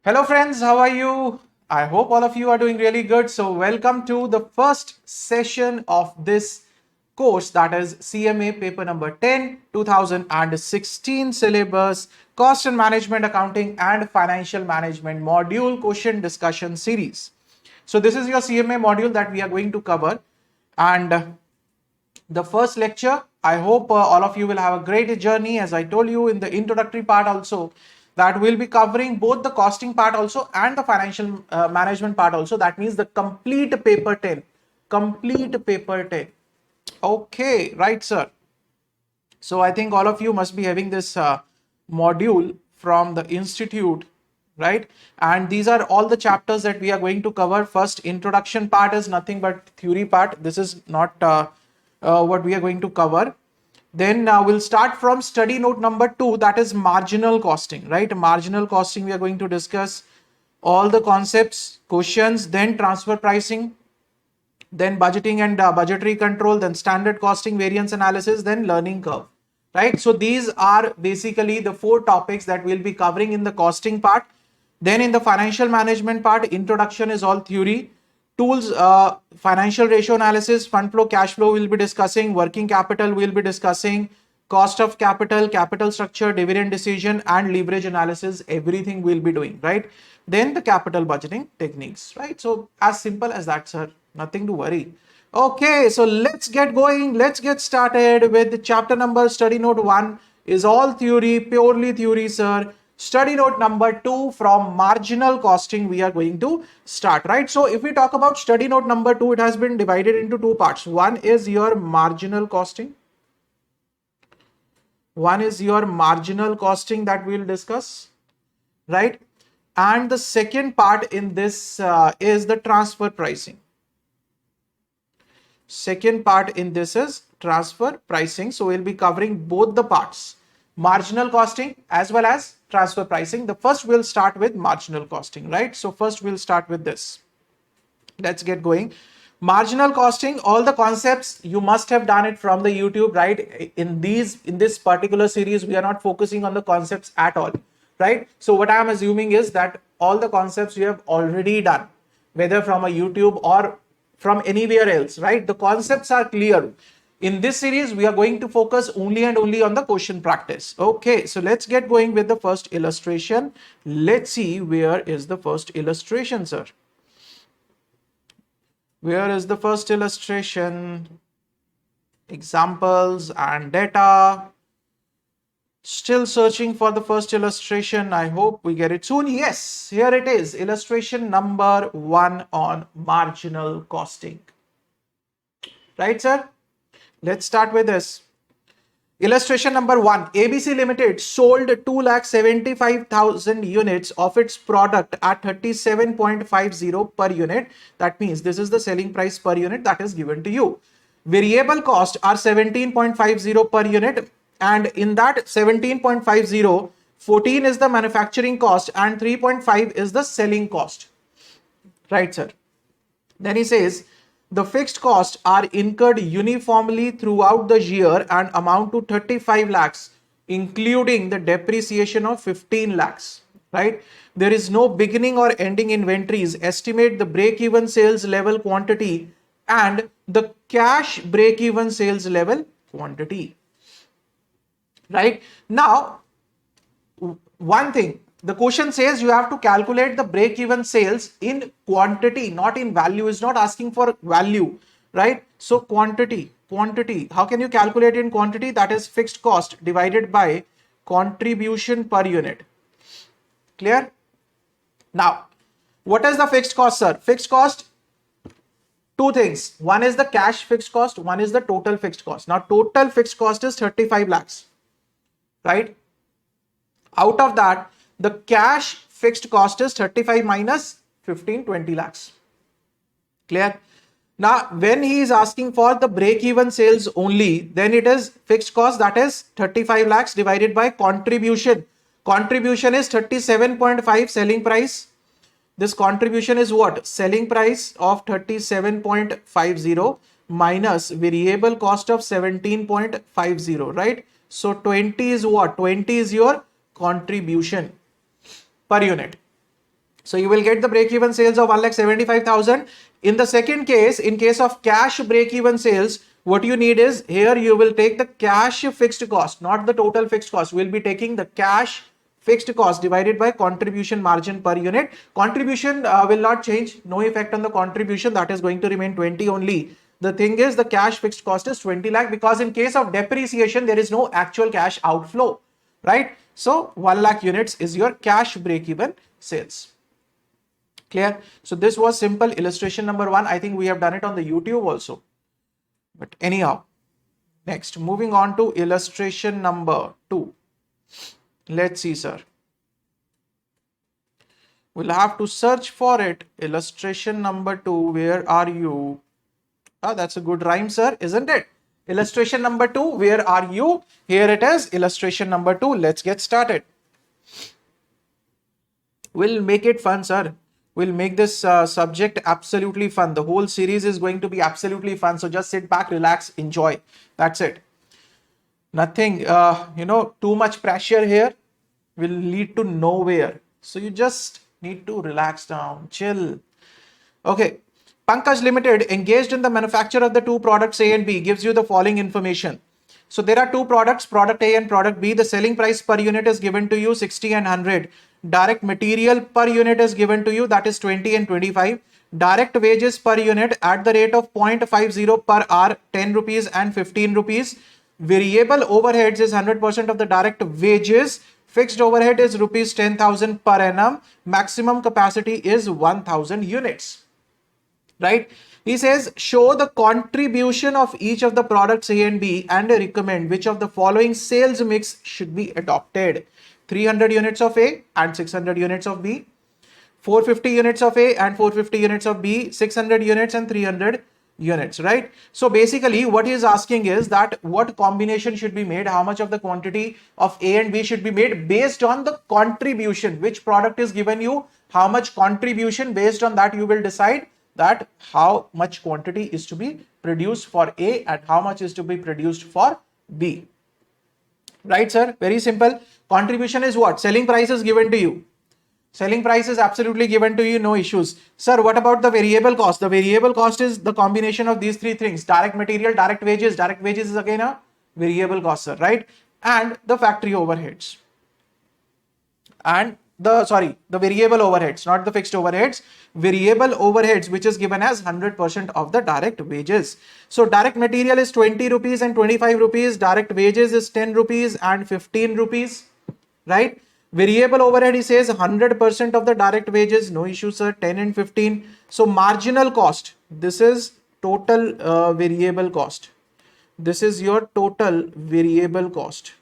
Hello friends, how are you? I hope all of you are doing really good. So welcome to the first session of this course, that is CMA paper number 10, 2016 syllabus, cost and management accounting and financial management module question discussion series. So this is your CMA module that we are going to cover, and the first lecture. I hope all of you will have a great journey. As I told you in the introductory part also, that we'll be covering both the costing part also and the financial management part also. That means the complete paper 10. Complete paper 10. Okay, right, sir. So I think all of you must be having this module from the institute, right? And these are all the chapters that we are going to cover. First, introduction part is nothing but theory part. This is not what we are going to cover. Then we'll start from study note number 2, that is marginal costing, right? Marginal costing, we are going to discuss all the concepts, questions, then transfer pricing, then budgeting and budgetary control, then standard costing, variance analysis, then learning curve, right? So these are basically the 4 topics that we'll be covering in the costing part. Then in the financial management part, introduction is all theory, tools, financial ratio analysis, fund flow, cash flow we'll be discussing, working capital we'll be discussing, cost of capital, capital structure, dividend decision, and leverage analysis, everything we'll be doing, right? Then the capital budgeting techniques, right? So as simple as that, sir, nothing to worry. Okay, so let's get going. Let's get started with chapter number. Study note 1 is all theory, purely theory, sir. Study note number 2 from marginal costing we are going to start, right? So if we talk about study note number 2, it has been divided into 2 parts. One is your marginal costing. One is your marginal costing that we'll discuss, right? And the second part in this is the transfer pricing. Second part in this is transfer pricing. So we'll be covering both the parts, marginal costing as well as transfer pricing. The first we'll start with marginal costing, right? So first we'll start with this. Let's get going. Marginal costing, all the concepts you must have done it from the YouTube, right? In this particular series, we are not focusing on the concepts at all, right? So what I'm assuming is that all the concepts you have already done, whether from a YouTube or from anywhere else, right? The concepts are clear. In this series, we are going to focus only and only on the question practice. Okay, so let's get going with the first illustration. Let's see, where is the first illustration, sir? Where is the first illustration? Examples and data. Still searching for the first illustration. I hope we get it soon. Yes, here it is. Illustration number 1 on marginal costing. Right, sir? Let's start with this. Illustration number 1. ABC Limited sold 2,75,000 units of its product at 37.50 per unit. That means this is the selling price per unit that is given to you. Variable cost are 17.50 per unit, and in that 17.50, 14 is the manufacturing cost and 3.5 is the selling cost. Right, sir? Then he says, the fixed costs are incurred uniformly throughout the year and amount to 35 lakhs, including the depreciation of 15 lakhs, right? There is no beginning or ending inventories. Estimate the break-even sales level quantity and the cash break-even sales level quantity, right? Now, one thing, the question says you have to calculate the break-even sales in quantity, not in value. It's not asking for value, right? So quantity. How can you calculate in quantity? That is fixed cost divided by contribution per unit. Clear? Now, what is the fixed cost, sir? Fixed cost, 2 things. One is the cash fixed cost. One is the total fixed cost. Now, total fixed cost is 35 lakhs, right? Out of that, the cash fixed cost is 35 minus 15, 20 lakhs. Clear? Now, when he is asking for the break-even sales only, then it is fixed cost, that is 35 lakhs divided by contribution. Contribution is 37.5 selling price. This contribution is what? Selling price of 37.50 minus variable cost of 17.50, right? So 20 is what? 20 is your contribution per unit. So you will get the break-even sales of 1,75,000. In the second case, in case of cash break-even sales, what you need is, here you will take the cash fixed cost, not the total fixed cost. We'll be taking the cash fixed cost divided by contribution margin per unit. Contribution will not change, no effect on the contribution, that is going to remain 20 only. The thing is, the cash fixed cost is 20 lakh, because in case of depreciation, there is no actual cash outflow, right? So 1 lakh units is your cash break-even sales. Clear? So this was simple illustration number 1. I think we have done it on the YouTube also. But anyhow, next, moving on to illustration number 2. Let's see, sir. We'll have to search for it. Illustration number 2. Where are you? Ah, that's a good rhyme, sir, isn't it? Illustration number 2. Where are you? Here it is. Illustration number 2. Let's get started. We'll make it fun, sir. We'll make this subject absolutely fun. The whole series is going to be absolutely fun. So just sit back, relax, enjoy. That's it. Nothing, too much pressure here will lead to nowhere. So you just need to relax down, chill. Okay. Pankaj Limited, engaged in the manufacture of the two products A and B, gives you the following information. So there are two products, product A and product B. The selling price per unit is given to you 60 and 100. Direct material per unit is given to you, that is 20 and 25. Direct wages per unit at the rate of 0.50 per hour, 10 rupees and 15 rupees. Variable overheads is 100% of the direct wages. Fixed overhead is rupees 10,000 per annum. Maximum capacity is 1,000 units. Right? He says, show the contribution of each of the products A and B and recommend which of the following sales mix should be adopted. 300 units of A and 600 units of B. 450 units of A and 450 units of B. 600 units and 300 units, right? So basically what he is asking is that what combination should be made, how much of the quantity of A and B should be made based on the contribution. Which product is given you, how much contribution, based on that you will decide that how much quantity is to be produced for A and how much is to be produced for B. Right, sir? Very simple. Contribution is what? Selling price is given to you. Selling price is absolutely given to you, no issues. Sir, what about the variable cost? The variable cost is the combination of these three things. Direct material, direct wages. Direct wages is again a variable cost, sir, right? And the factory overheads. And the variable overheads, not the fixed overheads, variable overheads, which is given as 100% of the direct wages. So direct material is 20 rupees and 25 rupees. Direct wages is 10 rupees and 15 rupees, right? Variable overhead, he says 100% of the direct wages, no issue, sir, 10 and 15. So marginal cost, this is total variable cost. This is your total variable cost,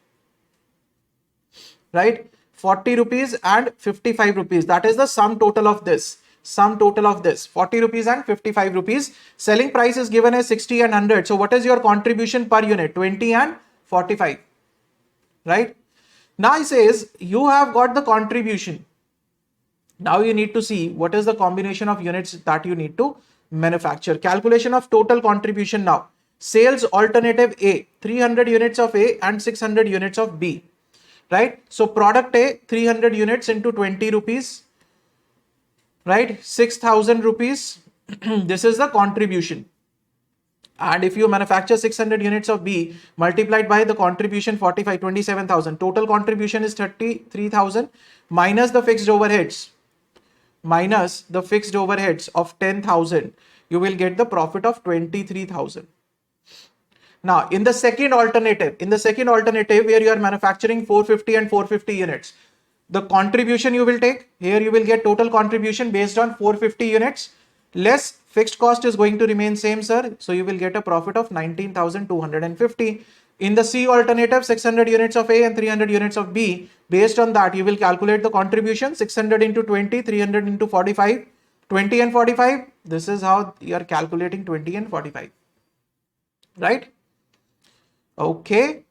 right? 40 rupees and 55 rupees. That is the sum total of this. Sum total of this 40 rupees and 55 rupees. Selling price is given as 60 and 100. So what is your contribution per unit? 20 and 45, right? Now he says you have got the contribution. Now you need to see what is the combination of units that you need to manufacture. Calculation of total contribution now. Sales alternative A, 300 units of A and 600 units of B. Right? So product A, 300 units into 20 rupees, right? 6,000 rupees. This is the contribution. And if you manufacture 600 units of B multiplied by the contribution 45, 27,000. Total contribution is 33,000 minus the fixed overheads. Minus the fixed overheads of 10,000. You will get the profit of 23,000. Now, in the second alternative where you are manufacturing 450 and 450 units, the contribution you will take, here you will get total contribution based on 450 units, less fixed cost is going to remain same, sir. So you will get a profit of 19,250. In the C alternative, 600 units of A and 300 units of B, based on that, you will calculate the contribution, 600 into 20, 300 into 45, 20 and 45. This is how you are calculating 20 and 45, right? Okay,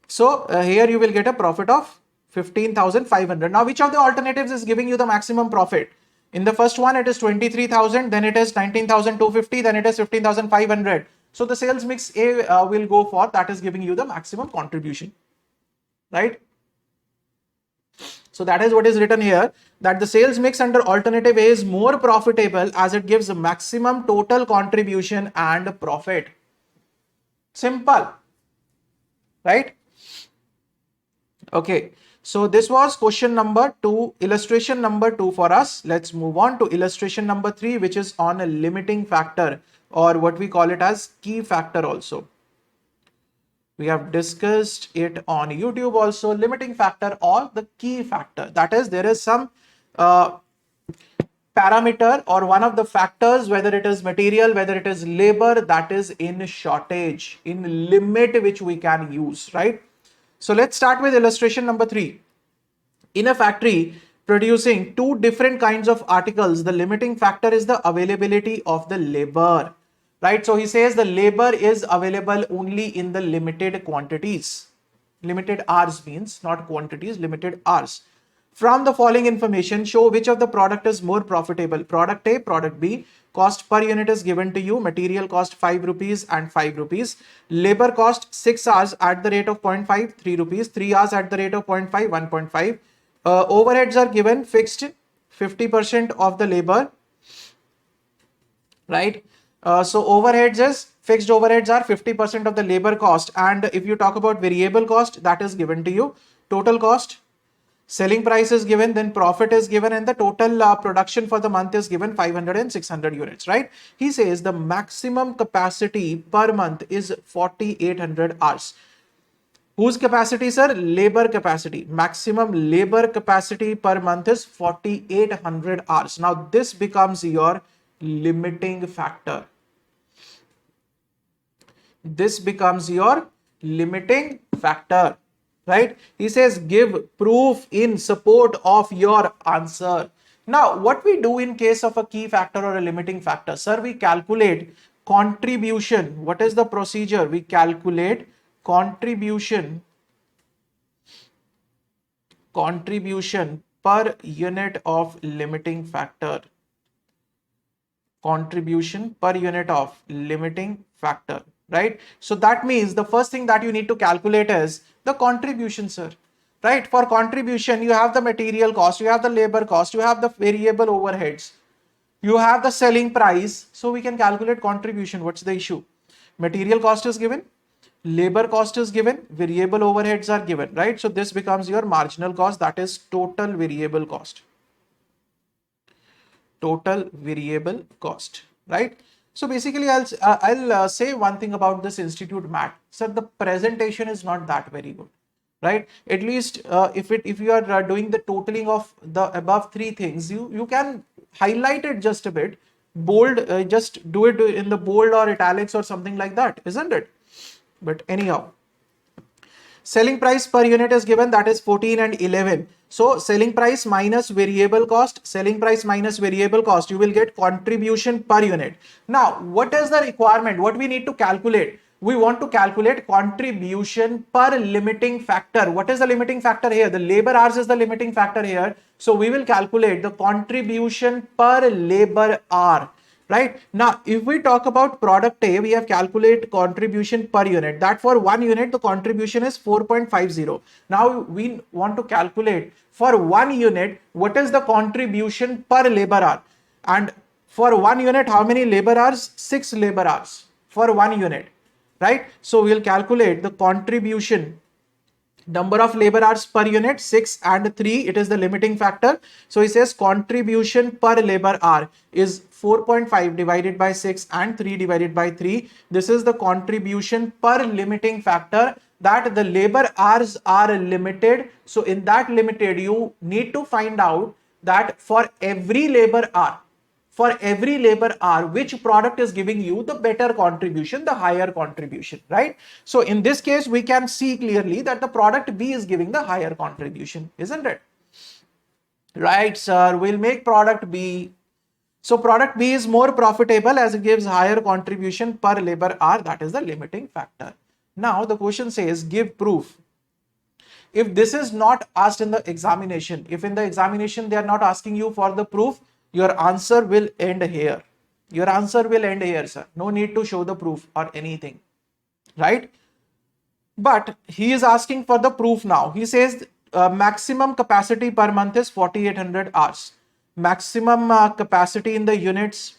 so here you will get a profit of 15,500. Now, which of the alternatives is giving you the maximum profit? In the first one, it is 23,000, then it is 19,250, then it is 15,500. So the sales mix A will go for that is giving you the maximum contribution, right? So that is what is written here, that the sales mix under alternative A is more profitable as it gives maximum total contribution and profit. Simple, right? Okay, so this was question number 2, illustration number 2 for us. Let's move on to illustration number 3, which is on a limiting factor, or what we call it as key factor also. We have discussed it on YouTube also, limiting factor or the key factor. That is, there is some parameter or one of the factors, whether it is material, whether it is labor, that is in shortage, in limit, which we can use, right? So let's start with illustration number 3. In a factory producing two different kinds of articles, the limiting factor is the availability of the labor, right? So he says the labor is available only in the limited quantities. Limited hours means not quantities, limited hours. From the following information, show which of the product is more profitable. Product A, product B. Cost per unit is given to you. Material cost 5 rupees and 5 rupees. Labor cost 6 hours at the rate of 0.5, 3 rupees. 3 hours at the rate of 0.5, 1.5. Overheads are given fixed 50% of the labor, right? So overheads is fixed overheads are 50% of the labor cost. And if you talk about variable cost, that is given to you. Total cost, selling price is given, then profit is given, and the total production for the month is given 500 and 600 units, right? He says the maximum capacity per month is 4800 hours. Whose capacity, sir? Labor capacity. Maximum labor capacity per month is 4800 hours. Now this becomes your limiting factor. This becomes your limiting factor, right? He says give proof in support of your answer. Now what we do in case of a key factor or a limiting factor, sir, we calculate contribution. What is the procedure? We calculate contribution per unit of limiting factor. Contribution per unit of limiting factor, right? So that means the first thing that you need to calculate is the contribution, sir, right? For contribution, you have the material cost, you have the labor cost, you have the variable overheads, you have the selling price. So we can calculate contribution. What's the issue? Material cost is given, labor cost is given, variable overheads are given, right? So this becomes your marginal cost, that is total variable cost. Total variable cost, right? So basically I'll say one thing about this institute mat. Sir, the presentation is not that very good, right? At least if you are doing the totaling of the above three things, you can highlight it just a bit, bold, just do it in the bold or italics or something like that, isn't it? But anyhow, selling price per unit is given, that is 14 and 11. So selling price minus variable cost, selling price minus variable cost, you will get contribution per unit. Now, what is the requirement? What we need to calculate? We want to calculate contribution per limiting factor. What is the limiting factor here? The labor hours is the limiting factor here. So we will calculate the contribution per labor hour. Right now, if we talk about product A, we have calculated contribution per unit. That for 1 unit, the contribution is 4.50. Now we want to calculate for 1 unit, what is the contribution per labor hour? And for 1 unit, how many labor hours? 6 labor hours for 1 unit, right? So we'll calculate the contribution. Number of labor hours per unit, 6 and 3, it is the limiting factor. So he says contribution per labor hour is 4.5 divided by 6 and 3 divided by 3. This is the contribution per limiting factor, that the labor hours are limited. So in that limited, you need to find out that for every labor hour, which product is giving you the better contribution, the higher contribution, right? So in this case, we can see clearly that the product B is giving the higher contribution, isn't it? Right, sir, we'll make product B. So product B is more profitable as it gives higher contribution per labor hour, that is the limiting factor. Now the question says give proof. If this is not asked in the examination, if in the examination they are not asking you for the proof, your answer will end here. Your answer will end here, sir. No need to show the proof or anything, right? But he is asking for the proof now. He says maximum capacity per month is 4800 hours. Maximum capacity in the units,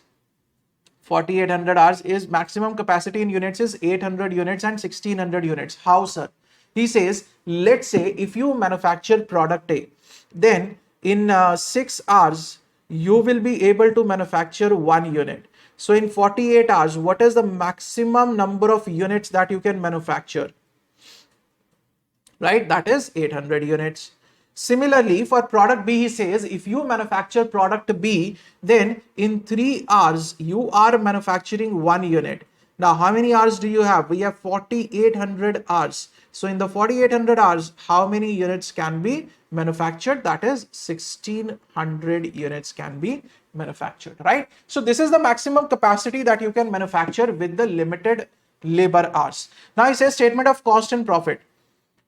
4800 hours is maximum capacity in units is 800 units and 1600 units. How, sir? He says, let's say if you manufacture product A, then in 6 hours, you will be able to manufacture 1 unit. So in 48 hours, what is the maximum number of units that you can manufacture? Right? That is 800 units. Similarly, for product B, he says, if you manufacture product B, then in 3 hours, you are manufacturing 1 unit. Now, how many hours do you have? We have 4800 hours. So in the 4800 hours, how many units can be manufactured? That is 1600 units can be manufactured, right? So this is the maximum capacity that you can manufacture with the limited labor hours. Now, he says statement of cost and profit.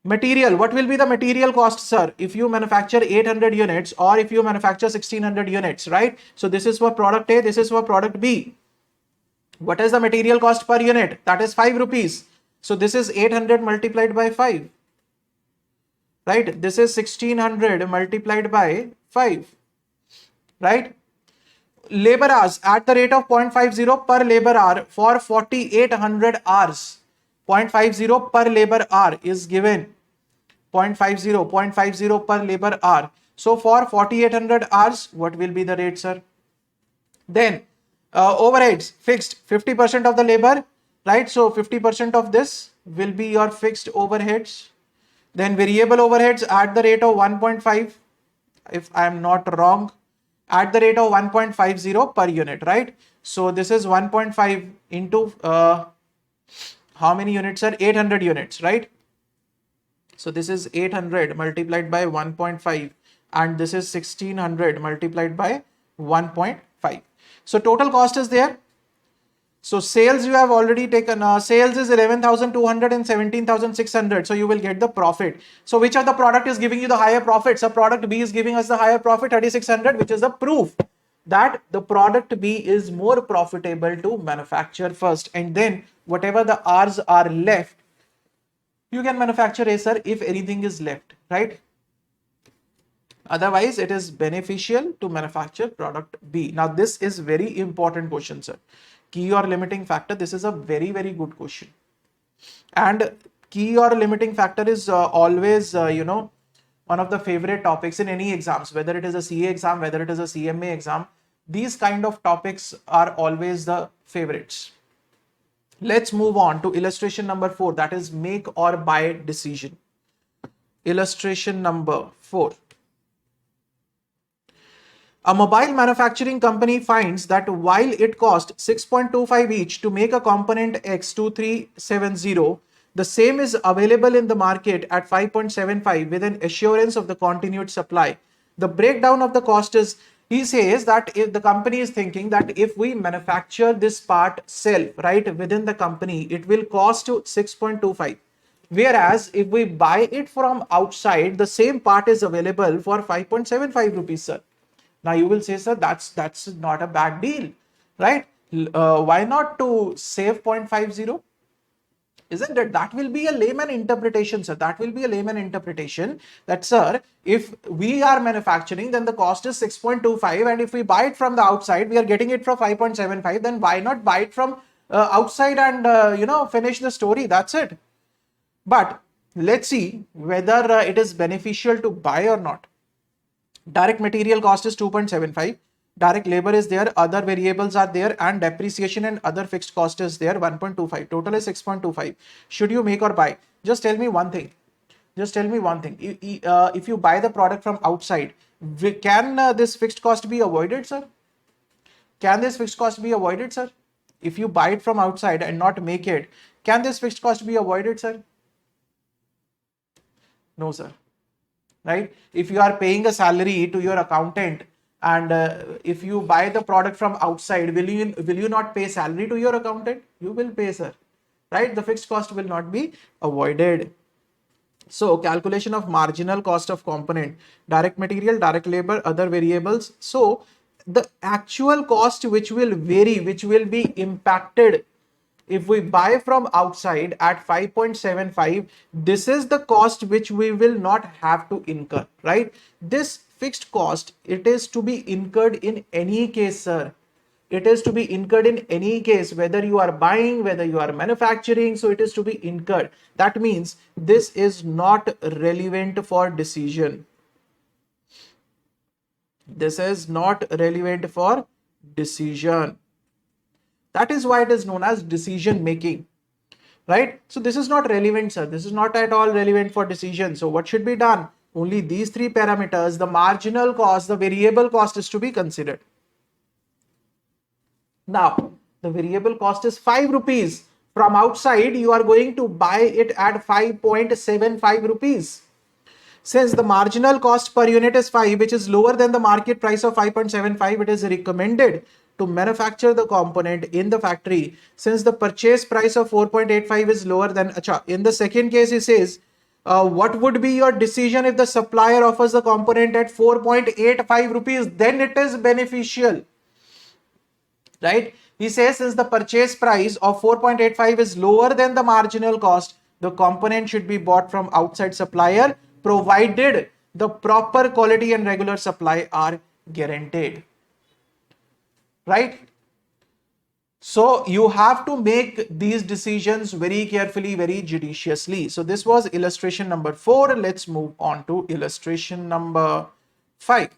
Material, what will be the material cost, sir, if you manufacture 800 units or if you manufacture 1600 units, right? So this is for product A, this is for product B. What is the material cost per unit? That is 5 rupees. So this is 800 multiplied by 5, right? This is 1600 multiplied by 5, right? Labor hours at the rate of 0.50 per labor hour for 4800 hours. 0.50 per labor hour is given. 0.50 per labor hour. So for 4800 hours, what will be the rate, sir? Then overheads fixed 50% of the labor, right? So 50% of this will be your fixed overheads. Then variable overheads at the rate of 1.5, if I am not wrong, at the rate of 1.50 per unit, right? So this is 1.5 into how many units are 800 units, right? So this is 800 multiplied by 1.5 and this is 1600 multiplied by 1.5. So total cost is there. So sales you have already taken, sales is 11,200 and 17,600. So you will get the profit. So which of the product is giving you the higher profits? So product B is giving us the higher profit 3,600, which is the proof that the product B is more profitable to manufacture first, and then whatever the hours are left, you can manufacture A, sir, if anything is left, right? Otherwise, it is beneficial to manufacture product B. Now, this is very important question, sir. Key or limiting factor. This is a very, very good question. And key or limiting factor is always, one of the favorite topics in any exams, whether it is a CA exam, whether it is a CMA exam. These kind of topics are always the favorites. Let's move on to illustration number 4, that is make or buy decision. Illustration number 4. A mobile manufacturing company finds that while it cost 6.25 each to make a component X2370, the same is available in the market at 5.75 with an assurance of the continued supply. The breakdown of the cost is, he says that if the company is thinking that if we manufacture this part self, right, within the company, it will cost 6.25. Whereas if we buy it from outside, the same part is available for 5.75 rupees, sir. Now you will say, sir, that's not a bad deal, right? Why not to save 0.50? Isn't it? That will be a layman interpretation, sir. That will be a layman interpretation that, sir, if we are manufacturing, then the cost is 6.25, and if we buy it from the outside, we are getting it for 5.75. Then why not buy it from outside and finish the story? That's it. But let's see whether it is beneficial to buy or not. Direct material cost is 2.75. Direct labor is there, other variables are there, and depreciation and other fixed cost is there, 1.25. Total is 6.25. Should you make or buy? Just tell me one thing. Just tell me one thing. If you buy the product from outside, can this fixed cost be avoided, sir? Can this fixed cost be avoided, sir? If you buy it from outside and not make it, can this fixed cost be avoided, sir? No, sir. Right? If you are paying a salary to your accountant, and if you buy the product from outside, will you not pay salary to your accountant? You will pay, sir. Right? The fixed cost will not be avoided. So calculation of marginal cost of component, direct material, direct labor, other variables. So the actual cost which will vary, which will be impacted If we buy from outside at 5.75, this is the cost which we will not have to incur, right? This fixed cost, it is to be incurred in any case, sir. It is to be incurred in any case, whether you are buying, whether you are manufacturing, so it is to be incurred. That means this is not relevant for decision. This is not relevant for decision. That is why it is known as decision making, right? So this is not relevant, sir. This is not at all relevant for decision. So what should be done? Only these three parameters, the marginal cost, the variable cost is to be considered. Now, the variable cost is 5 rupees. From outside, you are going to buy it at 5.75 rupees. Since the marginal cost per unit is 5, which is lower than the market price of 5.75, it is recommended to manufacture the component in the factory. Since the purchase price of 4.85 is lower than, in the second case, he says, what would be your decision if the supplier offers the component at 4.85 rupees? Then it is beneficial, right? He says since the purchase price of 4.85 is lower than the marginal cost, the component should be bought from outside supplier, provided the proper quality and regular supply are guaranteed, right? So you have to make these decisions very carefully, very judiciously. So this was illustration number 4. Let's move on to illustration number 5.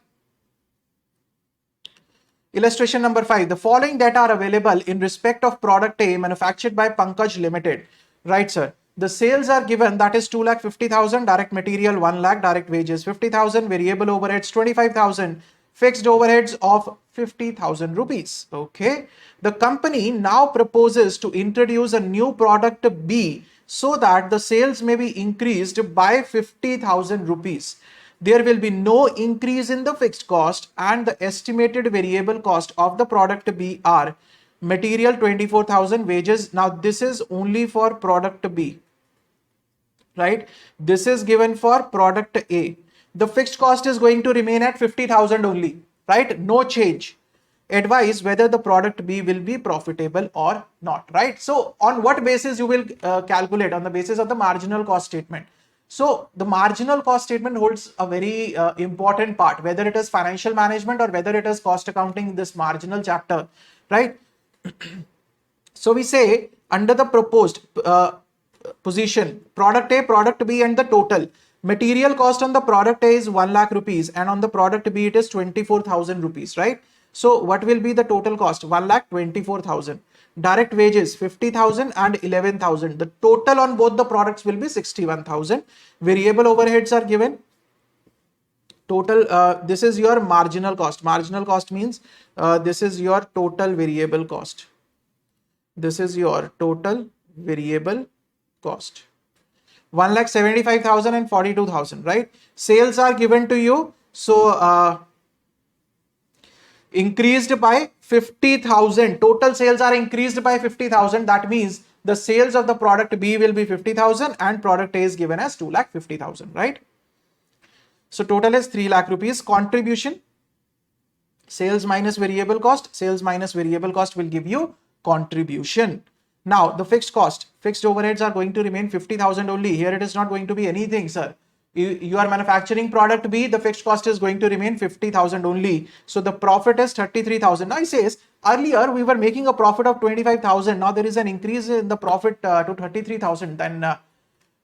Illustration number 5. The following data are available in respect of product A manufactured by Pankaj Limited. Right, sir. The sales are given, that is 2,50,000, direct material 1 lakh, direct wages 50,000, variable overheads 25,000, fixed overheads of 50,000 rupees. Okay. The company now proposes to introduce a new product B so that the sales may be increased by 50,000 rupees. There will be no increase in the fixed cost, and the estimated variable cost of the product B are material 24,000, wages. Now this is only for product B, right? This is given for product A. The fixed cost is going to remain at 50,000 only, right? No change. Advise whether the product B will be profitable or not, right? So on what basis you will calculate? On the basis of the marginal cost statement. So the marginal cost statement holds a very important part, whether it is financial management or whether it is cost accounting, this marginal chapter, right? So we say under the proposed position, product A, product B and the total. Material cost on the product A is 1 lakh rupees and on the product B it is 24,000 rupees, right? So what will be the total cost? 1 lakh 24,000. Direct wages 50,000 and 11,000. The total on both the products will be 61,000. Variable overheads are given. Total, this is your marginal cost. Marginal cost means this is your total variable cost. This is your total variable cost. 1,75,000 and 42,000, right? Sales are given to you. So increased by 50,000. Total sales are increased by 50,000. That means the sales of the product B will be 50,000 and product A is given as 2,50,000, right? So total is 3 lakh rupees. Contribution, sales minus variable cost. Sales minus variable cost will give you contribution. Now the fixed cost, fixed overheads are going to remain 50,000 only. Here it is not going to be anything, sir. You are manufacturing product B, the fixed cost is going to remain 50,000 only. So the profit is 33,000. Now he says earlier we were making a profit of 25,000. Now there is an increase in the profit to 33,000. Then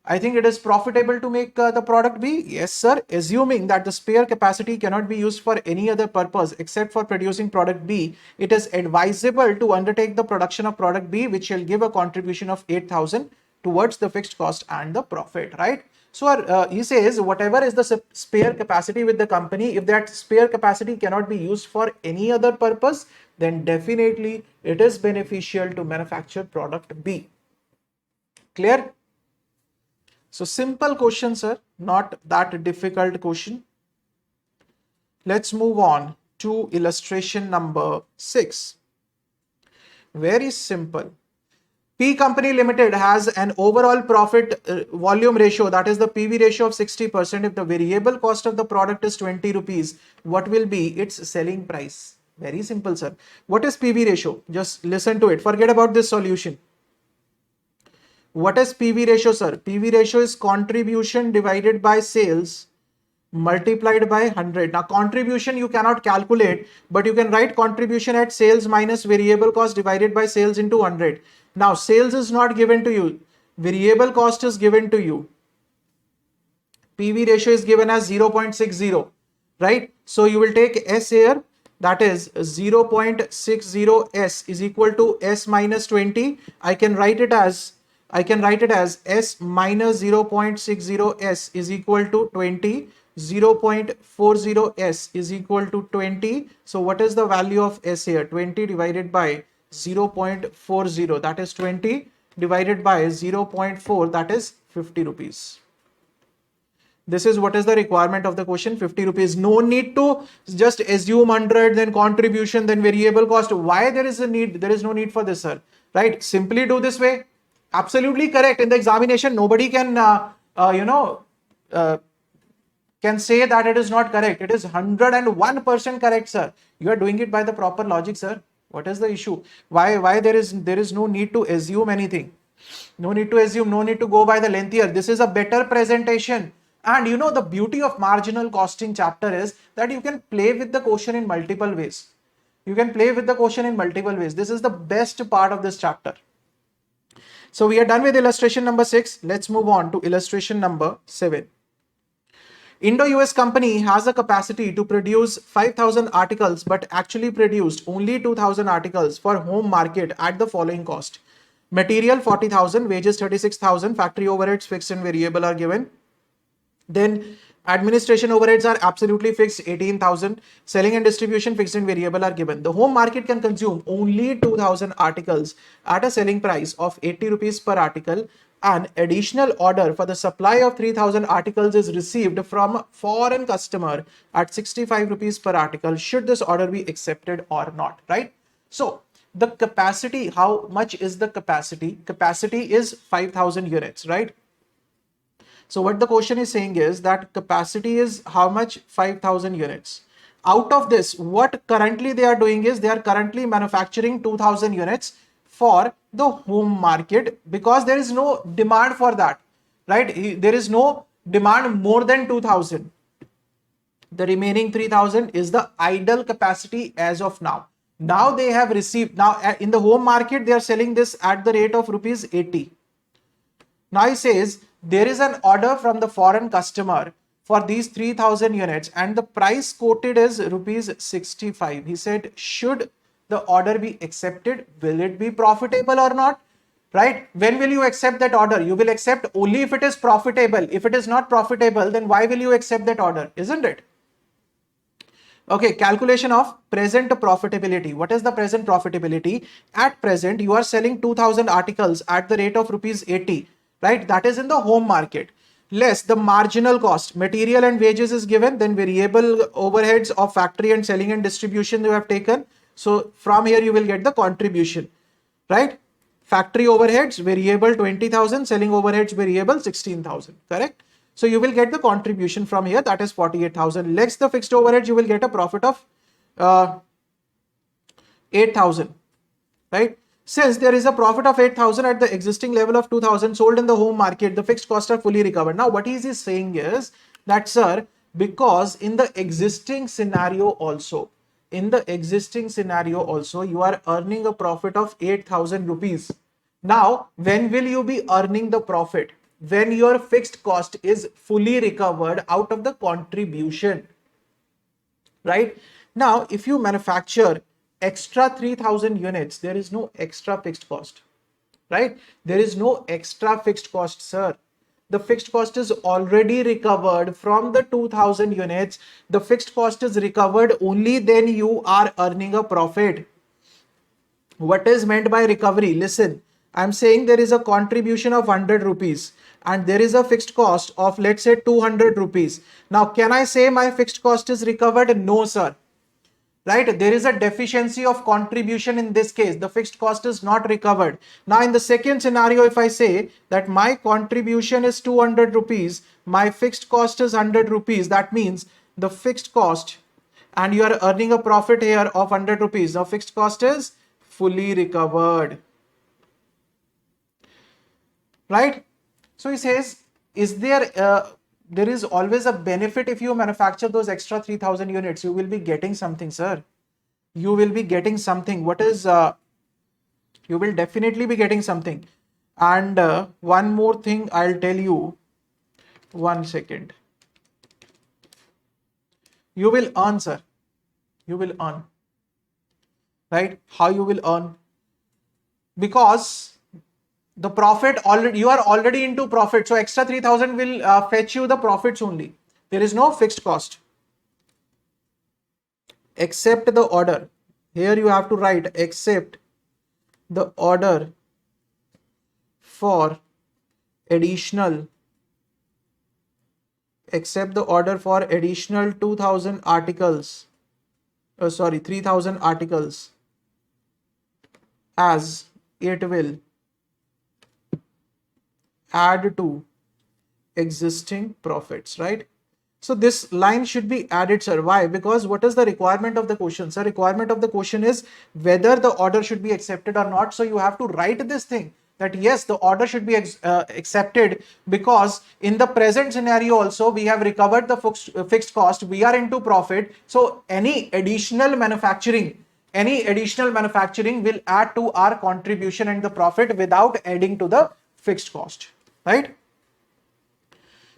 I think it is profitable to make the product B. Yes, sir. Assuming that the spare capacity cannot be used for any other purpose except for producing product B, it is advisable to undertake the production of product B, which shall give a contribution of 8,000 towards the fixed cost and the profit, right? So he says whatever is the spare capacity with the company, if that spare capacity cannot be used for any other purpose, then definitely it is beneficial to manufacture product B. Clear? So simple question, sir, not that difficult question. Let's move on to illustration number 6. Very simple. P Company Limited has an overall profit volume ratio, that is the PV ratio of 60%. If the variable cost of the product is 20 rupees, what will be its selling price? Very simple, sir. What is PV ratio? Just listen to it. Forget about this solution. What is PV ratio, sir? PV ratio is contribution divided by sales multiplied by 100. Now contribution you cannot calculate, but you can write contribution at sales minus variable cost divided by sales into 100. Now sales is not given to you, variable cost is given to you. PV ratio is given as 0.60, right? So you will take S here, that is 0.60 S is equal to S minus 20. I can write it as S minus 0.60 S is equal to 20. 0.40 S is equal to 20. So what is the value of S here? 20 divided by 0.40, that is 20 divided by 0.4, that is 50 rupees. This is what is the requirement of the question, 50 rupees. No need to just assume 100, then contribution, then variable cost. Why there is a need? There is no need for this, sir. Right? Simply do this way. Absolutely correct. In the examination, nobody can, can say that it is not correct. It is 101% correct, sir. You are doing it by the proper logic, sir. What is the issue? Why there is no need to assume anything? No need to assume, no need to go by the lengthier. This is a better presentation. And you know, the beauty of marginal costing chapter is that you can play with the question in multiple ways. You can play with the question in multiple ways. This is the best part of this chapter. So we are done with illustration number 6. Let's move on to illustration number 7. Indo-US company has a capacity to produce 5,000 articles but actually produced only 2,000 articles for home market at the following cost. Material 40,000, wages 36,000, factory overheads fixed and variable are given. Then administration overheads are absolutely fixed, 18,000. Selling and distribution fixed and variable are given. The home market can consume only 2,000 articles at a selling price of 80 rupees per article. An additional order for the supply of 3,000 articles is received from a foreign customer at 65 rupees per article. Should this order be accepted or not, right? So the capacity, how much is the capacity? Capacity is 5,000 units, right? So what the question is saying is that capacity is how much? 5,000 units. Out of this, what currently they are doing is they are currently manufacturing 2,000 units for the home market because there is no demand for that, right? There is no demand more than 2,000. The remaining 3,000 is the idle capacity as of now. Now they have received, now in the home market, they are selling this at the rate of rupees 80. Now he says, there is an order from the foreign customer for these 3,000 units and the price quoted is rupees 65. He said, should the order be accepted? Will it be profitable or not? Right? When will you accept that order? You will accept only if it is profitable. If it is not profitable, then why will you accept that order? Isn't it? Okay, calculation of present profitability. What is the present profitability? At present, you are selling 2,000 articles at the rate of rupees 80. Right, that is in the home market. Less the marginal cost, material and wages is given, then variable overheads of factory and selling and distribution you have taken. So from here you will get the contribution, right? Factory overheads variable 20,000, selling overheads variable 16,000, correct? So you will get the contribution from here, that is 48,000. Less the fixed overheads, you will get a profit of 8,000, right? Since there is a profit of 8,000 at the existing level of 2,000 sold in the home market, the fixed costs are fully recovered. Now, what he is saying is that, sir, because in the existing scenario also, you are earning a profit of 8,000 rupees. Now, when will you be earning the profit? When your fixed cost is fully recovered out of the contribution, right? Now, if you manufacture extra 3,000 units, there is no extra fixed cost, right? There is no extra fixed cost, sir. The fixed cost is already recovered from the 2,000 units. The fixed cost is recovered only then you are earning a profit. What is meant by recovery? Listen, I'm saying there is a contribution of 100 rupees and there is a fixed cost of, let's say, 200 rupees. Now, can I say my fixed cost is recovered? No, sir. Right? There is a deficiency of contribution in this case. The fixed cost is not recovered. Now, in the second scenario, if I say that my contribution is 200 rupees, my fixed cost is 100 rupees, that means the fixed cost, and you are earning a profit here of 100 rupees. The fixed cost is fully recovered. right? So he says, is there is always a benefit if you manufacture those extra 3,000 units. You will be getting something, sir. You will be getting something. What is you will definitely be getting something. And one more thing I'll tell you. One second. You will earn, sir. You will earn, right? How you will earn? Because the profit already, you are already into profit, so extra 3,000 will fetch you the profits only. There is no fixed cost except the order. Here you have to write except the order for additional, except the order for additional 2,000 articles, sorry, 3,000 articles, as it will add to existing profits, right? So this line should be added, sir. Why? Because what is the requirement of the question? Sir, requirement of the question is whether the order should be accepted or not. So you have to write this thing that yes, the order should be accepted, because in the present scenario also we have recovered the fixed cost. We are into profit. So any additional manufacturing will add to our contribution and the profit without adding to the fixed cost, right?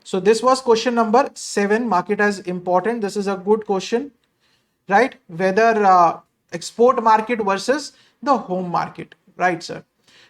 So this was question number 7. Mark it as important. This is a good question, right? Whether export market versus the home market, right, sir?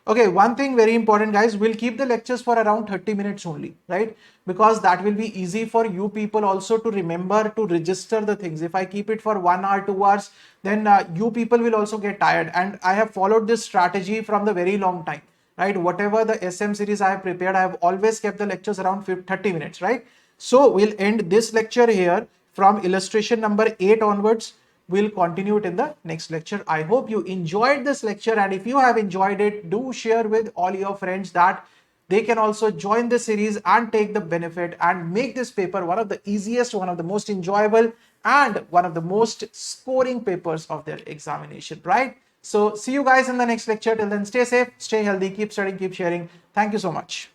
Okay, one thing very important, guys. We'll keep the lectures for around 30 minutes only, right? Because that will be easy for you people also to remember to register the things. If I keep it for 1 hour, 2 hours, then you people will also get tired. And I have followed this strategy from the very long time, right? Whatever the SM series I have prepared, I have always kept the lectures around 30 minutes, right? So we'll end this lecture here. From illustration number 8 onwards, we'll continue it in the next lecture. I hope you enjoyed this lecture, and if you have enjoyed it, do share with all your friends that they can also join the series and take the benefit and make this paper one of the easiest, one of the most enjoyable, and one of the most scoring papers of their examination, right? So see you guys in the next lecture. Till then, stay safe, stay healthy, keep studying, keep sharing. Thank you so much.